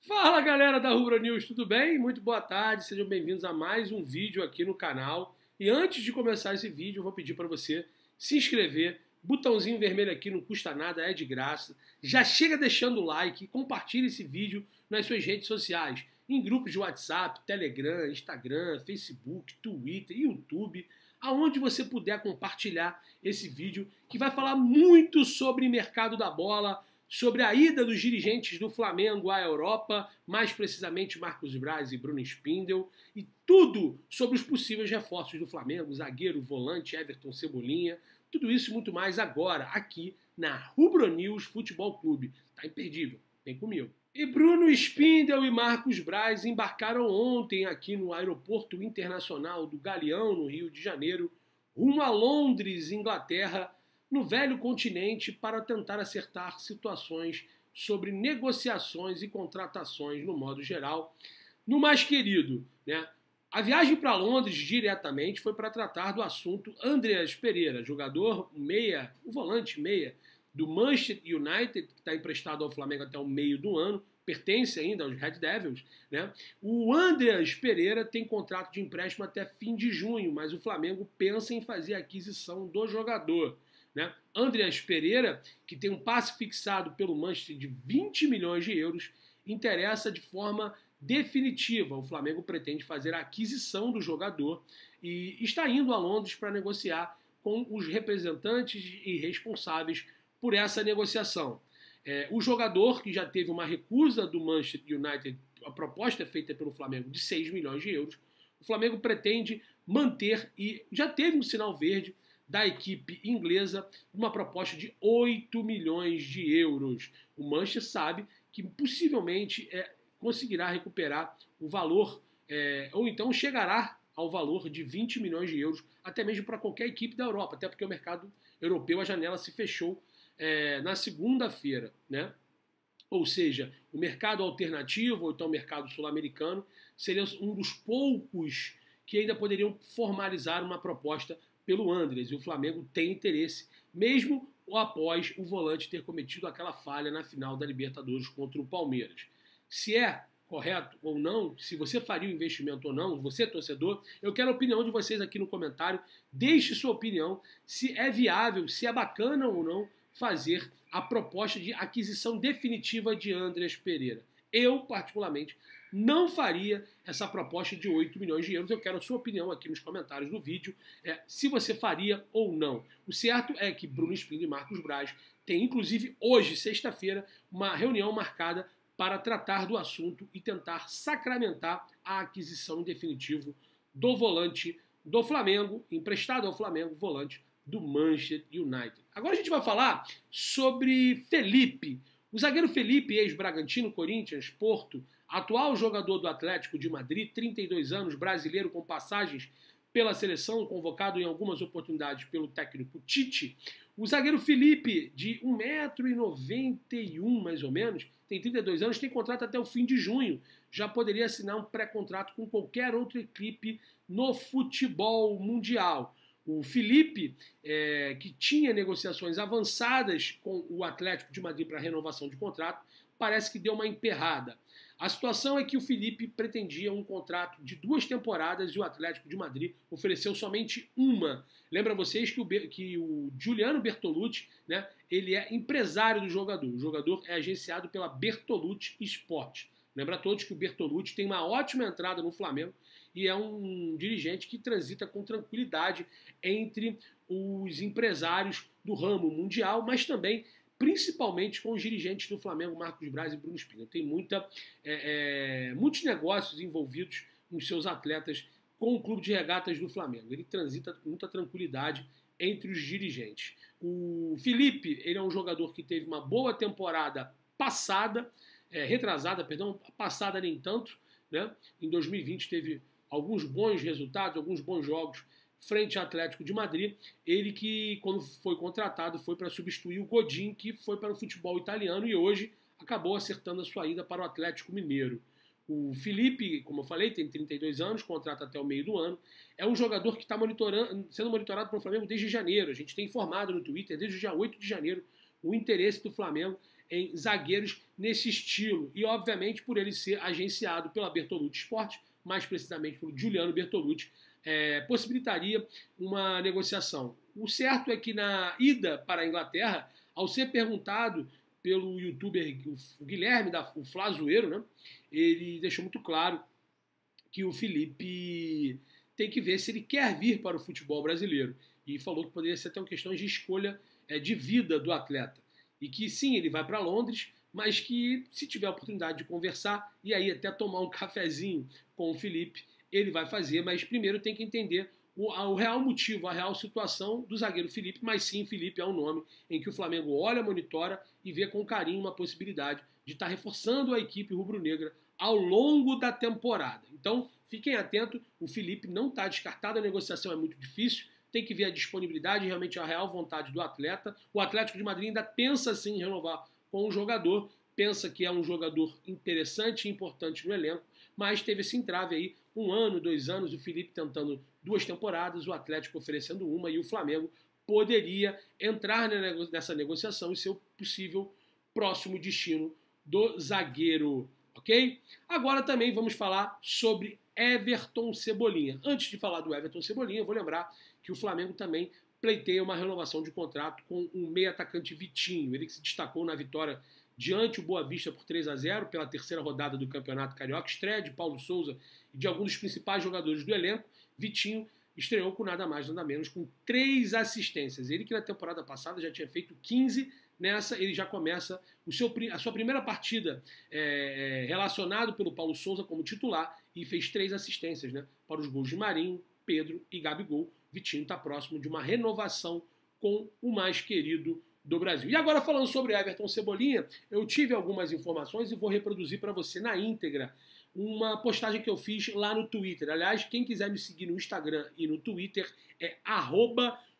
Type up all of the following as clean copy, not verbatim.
Fala galera da Rubro News, tudo bem? Muito boa tarde, sejam bem-vindos a mais um vídeo aqui no canal. E antes de começar esse vídeo, eu vou pedir para você se inscrever, botãozinho vermelho aqui, não custa nada, é de graça. Já chega deixando o like, compartilhe esse vídeo nas suas redes sociais, em grupos de WhatsApp, Telegram, Instagram, Facebook, Twitter, YouTube, aonde você puder compartilhar esse vídeo que vai falar muito sobre mercado da bola, sobre a ida dos dirigentes do Flamengo à Europa, mais precisamente Marcos Braz e Bruno Spindel, e tudo sobre os possíveis reforços do Flamengo, zagueiro, volante, Everton Cebolinha, tudo isso e muito mais agora, aqui na Rubro News Futebol Clube. Tá imperdível, vem comigo. E Bruno Spindel e Marcos Braz embarcaram ontem aqui no Aeroporto Internacional do Galeão, no Rio de Janeiro, rumo a Londres, Inglaterra, no velho continente para tentar acertar situações sobre negociações e contratações no modo geral. No mais querido, né? A viagem para Londres diretamente foi para tratar do assunto Andreas Pereira, jogador meia, o volante meia do Manchester United, que está emprestado ao Flamengo até o meio do ano, pertence ainda aos Red Devils, né? O Andreas Pereira tem contrato de empréstimo até fim de junho, mas o Flamengo pensa em fazer a aquisição do jogador. Né? Andreas Pereira, que tem um passe fixado pelo Manchester de 20 milhões de euros, interessa de forma definitiva. O Flamengo pretende fazer a aquisição do jogador e está indo a Londres para negociar com os representantes e responsáveis por essa negociação. O jogador, que já teve uma recusa do Manchester United, a proposta é feita pelo Flamengo de 6 milhões de euros, o Flamengo pretende manter e já teve um sinal verde da equipe inglesa, uma proposta de 8 milhões de euros. O Manchester sabe que possivelmente conseguirá recuperar o valor, ou então chegará ao valor de 20 milhões de euros, até mesmo para qualquer equipe da Europa, até porque o mercado europeu, a janela se fechou na segunda-feira, né? Ou seja, o mercado alternativo, ou então o mercado sul-americano, seria um dos poucos que ainda poderiam formalizar uma proposta pelo Andreas, e o Flamengo tem interesse, mesmo após o volante ter cometido aquela falha na final da Libertadores contra o Palmeiras. Se é correto ou não, se você faria o investimento ou não, você torcedor, eu quero a opinião de vocês aqui no comentário, deixe sua opinião, se é viável, se é bacana ou não fazer a proposta de aquisição definitiva de Andreas Pereira. Eu, particularmente, não faria essa proposta de 8 milhões de euros. Eu quero a sua opinião aqui nos comentários do vídeo, se você faria ou não. O certo é que Bruno Spindel e Marcos Braz têm, inclusive, hoje, sexta-feira, uma reunião marcada para tratar do assunto e tentar sacramentar a aquisição definitiva do volante do Flamengo, emprestado ao Flamengo, volante do Manchester United. Agora a gente vai falar sobre Felipe. O zagueiro Felipe, ex-Bragantino, Corinthians, Porto, atual jogador do Atlético de Madrid, 32 anos, brasileiro com passagens pela seleção, convocado em algumas oportunidades pelo técnico Tite. O zagueiro Felipe, de 1,91m mais ou menos, tem 32 anos, tem contrato até o fim de junho. Já poderia assinar um pré-contrato com qualquer outra equipe no futebol mundial. O Felipe, que tinha negociações avançadas com o Atlético de Madrid para renovação de contrato, parece que deu uma emperrada. A situação é que o Felipe pretendia um contrato de 2 temporadas e o Atlético de Madrid ofereceu somente uma. Lembra vocês que o Giuliano Bertolucci, né, ele é empresário do jogador. O jogador é agenciado pela Bertolucci Sport. Lembra a todos que o Bertolucci tem uma ótima entrada no Flamengo e é um dirigente que transita com tranquilidade entre os empresários do ramo mundial, mas também, principalmente, com os dirigentes do Flamengo, Marcos Braz e Bruno Spindel. Tem muitos negócios envolvidos nos seus atletas com o clube de regatas do Flamengo. Ele transita com muita tranquilidade entre os dirigentes. O Felipe, ele é um jogador que teve uma boa temporada retrasada, passada nem tanto, né? Em 2020 teve alguns bons resultados, alguns bons jogos frente ao Atlético de Madrid. Ele que, quando foi contratado, foi para substituir o Godin, que foi para o futebol italiano e hoje acabou acertando a sua ida para o Atlético Mineiro. O Felipe, como eu falei, tem 32 anos, contrato até o meio do ano. É um jogador que está sendo monitorado pelo Flamengo desde janeiro. A gente tem informado no Twitter, desde o dia 8 de janeiro, o interesse do Flamengo em zagueiros nesse estilo. E, obviamente, por ele ser agenciado pela Bertolucci Sport, mais precisamente pelo Giuliano Bertolucci, possibilitaria uma negociação. O certo é que na ida para a Inglaterra, ao ser perguntado pelo youtuber o Guilherme, o Flazoeiro, né, ele deixou muito claro que o Felipe tem que ver se ele quer vir para o futebol brasileiro. E falou que poderia ser até uma questão de escolha de vida do atleta. E que sim, ele vai para Londres, mas que se tiver a oportunidade de conversar e aí até tomar um cafezinho com o Felipe, ele vai fazer, mas primeiro tem que entender o real motivo, a real situação do zagueiro Felipe, mas sim, Felipe é um nome em que o Flamengo olha, monitora e vê com carinho uma possibilidade de estar reforçando a equipe rubro-negra ao longo da temporada. Então, fiquem atentos, o Felipe não está descartado, a negociação é muito difícil, tem que ver a disponibilidade, realmente a real vontade do atleta. O Atlético de Madrid ainda pensa sim em renovar com o jogador, pensa que é um jogador interessante e importante no elenco, mas teve esse entrave aí, 1 ano, 2 anos, o Felipe tentando 2 temporadas, o Atlético oferecendo uma e o Flamengo poderia entrar nessa negociação e ser o possível próximo destino do zagueiro, ok? Agora também vamos falar sobre Everton Cebolinha. Antes de falar do Everton Cebolinha, eu vou lembrar que o Flamengo também pleiteia uma renovação de contrato com o meio atacante Vitinho, ele que se destacou na vitória diante o Boa Vista por 3-0 pela terceira rodada do Campeonato Carioca, estreia de Paulo Souza e de alguns dos principais jogadores do elenco. Vitinho estreou com nada mais, nada menos, com 3 assistências. Ele que na temporada passada já tinha feito 15, nessa ele já começa a sua primeira partida relacionado pelo Paulo Souza como titular e fez 3 assistências, né, para os gols de Marinho, Pedro e Gabigol. Vitinho está próximo de uma renovação com o mais querido do Brasil. E agora falando sobre Everton Cebolinha, eu tive algumas informações e vou reproduzir para você na íntegra uma postagem que eu fiz lá no Twitter. Aliás, quem quiser me seguir no Instagram e no Twitter é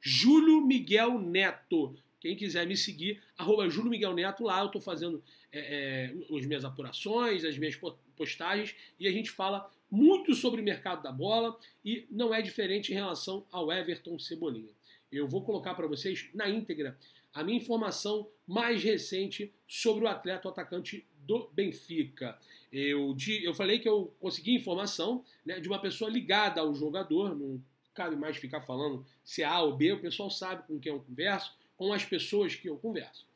@JúlioMiguelNeto. Quem quiser me seguir, @JúlioMiguelNeto, lá eu estou fazendo as minhas apurações, as minhas postagens, e a gente fala muito sobre o mercado da bola, e não é diferente em relação ao Everton Cebolinha. Eu vou colocar para vocês na íntegra a minha informação mais recente sobre o atleta, o atacante do Benfica. Eu falei que eu consegui informação, né, de uma pessoa ligada ao jogador, não cabe mais ficar falando se é A ou B, o pessoal sabe com quem eu converso, com as pessoas que eu converso.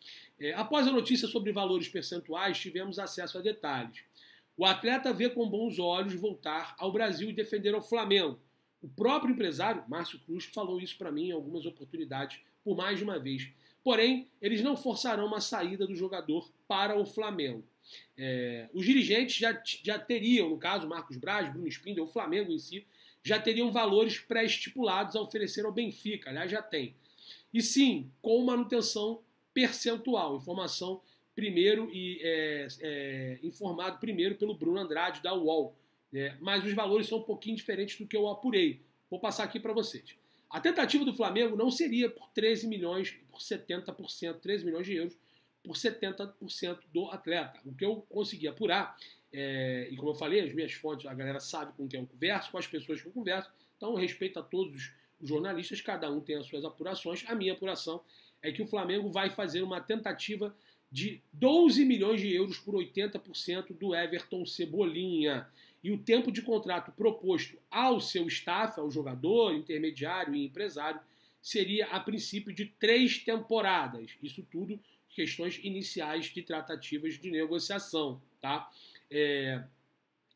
Após a notícia sobre valores percentuais, tivemos acesso a detalhes. O atleta vê com bons olhos voltar ao Brasil e defender o Flamengo. O próprio empresário, Márcio Cruz, falou isso para mim em algumas oportunidades, por mais de uma vez. Porém, eles não forçarão uma saída do jogador para o Flamengo. Os dirigentes já teriam, no caso, Marcos Braz, Bruno Spindel, o Flamengo em si, já teriam valores pré-estipulados a oferecer ao Benfica, aliás, já tem. E sim, com manutenção percentual, informação primeiro informado primeiro pelo Bruno Andrade, da UOL. Mas os valores são um pouquinho diferentes do que eu apurei. Vou passar aqui para vocês. A tentativa do Flamengo não seria por 13 milhões, por 70%, 13 milhões de euros, por 70% do atleta. O que eu consegui apurar, e como eu falei, as minhas fontes, a galera sabe com quem eu converso, com as pessoas que eu converso, então eu respeito a todos os jornalistas, cada um tem as suas apurações. A minha apuração é que o Flamengo vai fazer uma tentativa de 12 milhões de euros por 80% do Everton Cebolinha. E o tempo de contrato proposto ao seu staff, ao jogador, intermediário e empresário, seria a princípio de 3 temporadas. Isso tudo questões iniciais de tratativas de negociação. Tá?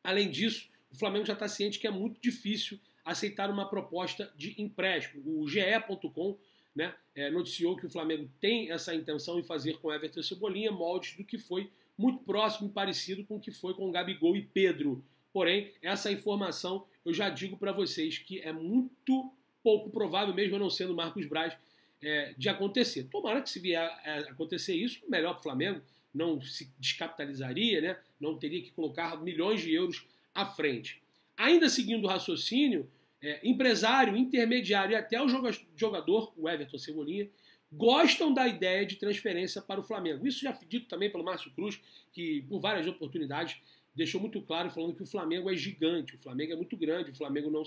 Além disso, o Flamengo já está ciente que é muito difícil aceitar uma proposta de empréstimo. O GE.com, né, noticiou que o Flamengo tem essa intenção em fazer com Everton Cebolinha moldes do que foi muito próximo e parecido com o que foi com Gabigol e Pedro. Porém, essa informação eu já digo para vocês que é muito pouco provável, mesmo eu não sendo Marcos Braz, de acontecer. Tomara que se vier a acontecer isso, melhor para o Flamengo, não se descapitalizaria, né? Não teria que colocar milhões de euros à frente. Ainda seguindo o raciocínio, empresário, intermediário e até o jogador, o Everton Cebolinha, gostam da ideia de transferência para o Flamengo. Isso já foi dito também pelo Márcio Cruz, que por várias oportunidades deixou muito claro, falando que o Flamengo é gigante, o Flamengo é muito grande, o Flamengo não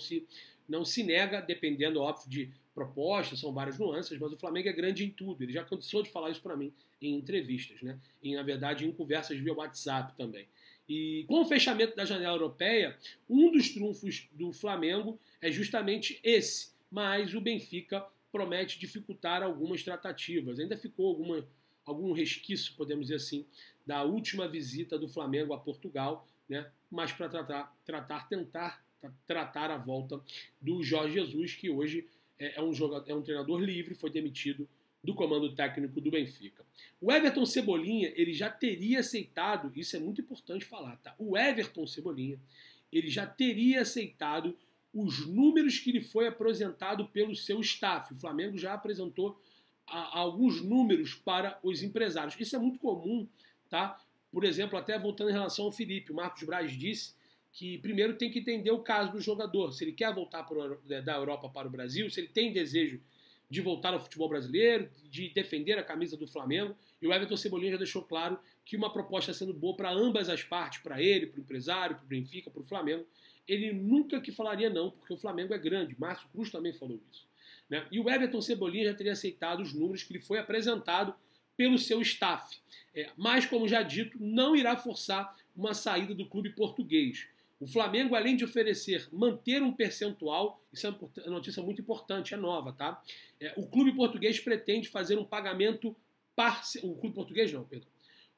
se nega, dependendo, óbvio, de proposta, são várias nuances, mas o Flamengo é grande em tudo. Ele já cansou de falar isso para mim em entrevistas, né? E, na verdade, em conversas via WhatsApp também. E com o fechamento da janela europeia, um dos trunfos do Flamengo é justamente esse, mas o Benfica promete dificultar algumas tratativas. Ainda ficou algum resquício, podemos dizer assim, da última visita do Flamengo a Portugal, né? Mas para tentar tratar a volta do Jorge Jesus, que hoje é um treinador livre, foi demitido do comando técnico do Benfica. O Everton Cebolinha, ele já teria aceitado, isso é muito importante falar, tá? O Everton Cebolinha, ele já teria aceitado os números que lhe foi apresentado pelo seu staff. O Flamengo já apresentou alguns números para os empresários. Isso é muito comum, tá? Por exemplo, até voltando em relação ao Felipe, o Marcos Braz disse que primeiro tem que entender o caso do jogador, se ele quer voltar da Europa para o Brasil, se ele tem desejo de voltar ao futebol brasileiro, de defender a camisa do Flamengo. E o Everton Cebolinha já deixou claro que uma proposta sendo boa para ambas as partes, para ele, para o empresário, para o Benfica, para o Flamengo, ele nunca que falaria não, porque o Flamengo é grande. Márcio Cruz também falou isso, né? E o Everton Cebolinha já teria aceitado os números que lhe foi apresentado pelo seu staff. Mas, como já dito, não irá forçar uma saída do clube português. O Flamengo, além de oferecer manter um percentual, isso é uma notícia muito importante, é nova, tá? O clube português pretende fazer um pagamento parcial. O clube português não, perdão.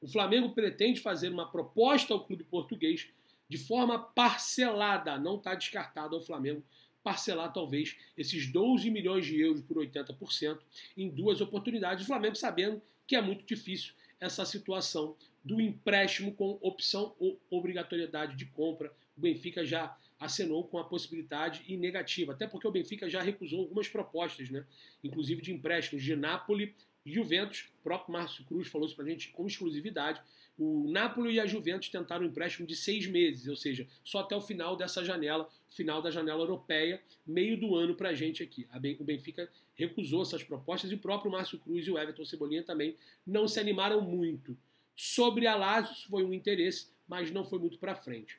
O Flamengo pretende fazer uma proposta ao clube português de forma parcelada. Não está descartado ao Flamengo parcelar talvez esses 12 milhões de euros por 80% em duas oportunidades. O Flamengo sabendo que é muito difícil essa situação do empréstimo com opção ou obrigatoriedade de compra. O Benfica já acenou com a possibilidade e negativa, até porque o Benfica já recusou algumas propostas, né? Inclusive de empréstimos de Napoli e Juventus. O próprio Márcio Cruz falou isso pra gente com exclusividade. O Napoli e a Juventus tentaram um empréstimo de 6 meses, ou seja, só até o final dessa janela, final da janela europeia, meio do ano pra gente aqui. O Benfica recusou essas propostas e o próprio Márcio Cruz e o Everton Cebolinha também não se animaram muito. Sobre a Lazio foi um interesse, mas não foi muito para frente.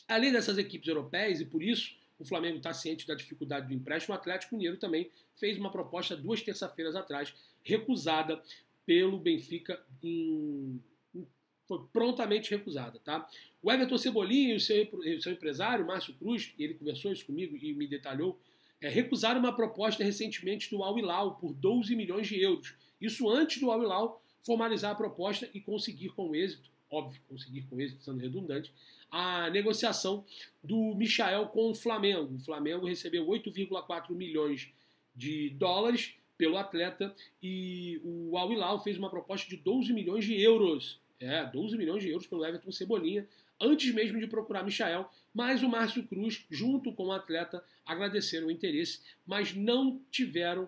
Além dessas equipes europeias, e por isso o Flamengo está ciente da dificuldade do empréstimo, o Atlético Mineiro também fez uma proposta 2 terças-feiras atrás, recusada pelo Benfica, foi prontamente recusada, tá? O Everton Cebolinha e o seu empresário, Márcio Cruz, ele conversou isso comigo e me detalhou, recusaram uma proposta recentemente do Al Hilal por 12 milhões de euros. Isso antes do Al Hilal formalizar a proposta e conseguir com êxito, óbvio, conseguir com êxito, sendo redundante, a negociação do Michael com o Flamengo. O Flamengo recebeu 8,4 milhões de dólares pelo atleta e o Al Hilal fez uma proposta de 12 milhões de euros. 12 milhões de euros pelo Everton Cebolinha, antes mesmo de procurar Michael, mas o Márcio Cruz, junto com o atleta, agradeceram o interesse, mas não tiveram,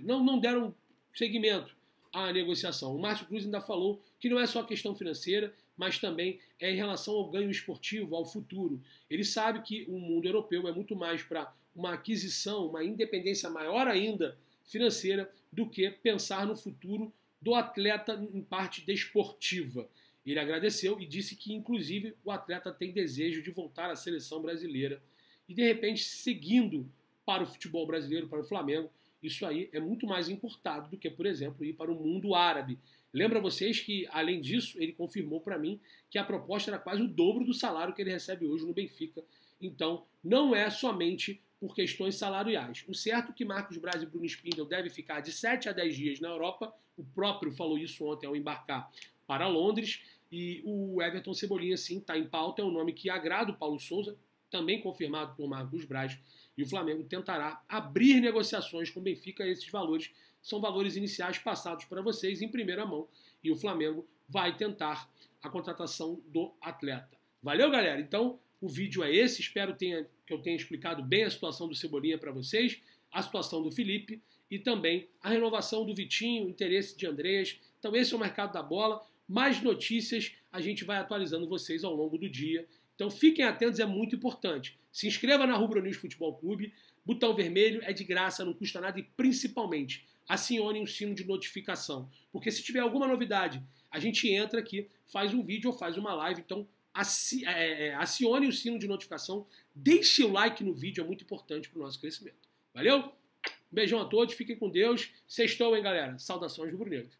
não deram seguimento à negociação. O Márcio Cruz ainda falou que não é só questão financeira, mas também é em relação ao ganho esportivo, ao futuro. Ele sabe que o mundo europeu é muito mais para uma aquisição, uma independência maior ainda financeira, do que pensar no futuro do atleta em parte desportiva. Ele agradeceu e disse que, inclusive, o atleta tem desejo de voltar à seleção brasileira e, de repente, seguindo para o futebol brasileiro, para o Flamengo. Isso aí é muito mais encurtado do que, por exemplo, ir para o mundo árabe. Lembra vocês que, além disso, ele confirmou para mim que a proposta era quase o dobro do salário que ele recebe hoje no Benfica. Então, não é somente por questões salariais. O certo é que Marcos Braz e Bruno Spindel devem ficar de 7 a 10 dias na Europa. O próprio falou isso ontem ao embarcar para Londres. E o Everton Cebolinha, sim, está em pauta. É um nome que agrada o Paulo Sousa, também confirmado por Marcos Braz. E o Flamengo tentará abrir negociações com o Benfica. Esses valores são valores iniciais passados para vocês em primeira mão. E o Flamengo vai tentar a contratação do atleta. Valeu, galera? Então, o vídeo é esse. Espero que eu tenha explicado bem a situação do Cebolinha para vocês, a situação do Felipe e também a renovação do Vitinho, o interesse de Andreas. Então, esse é o mercado da bola. Mais notícias a gente vai atualizando vocês ao longo do dia. Então, fiquem atentos, é muito importante. Se inscreva na Rubro News Futebol Clube. Botão vermelho é de graça, não custa nada e, principalmente, acione o sino de notificação. Porque se tiver alguma novidade, a gente entra aqui, faz um vídeo ou faz uma live. Então, acione o sino de notificação, deixe o like no vídeo, é muito importante para o nosso crescimento. Valeu? Beijão a todos, fiquem com Deus. Sextou, hein, galera? Saudações rubro-negras.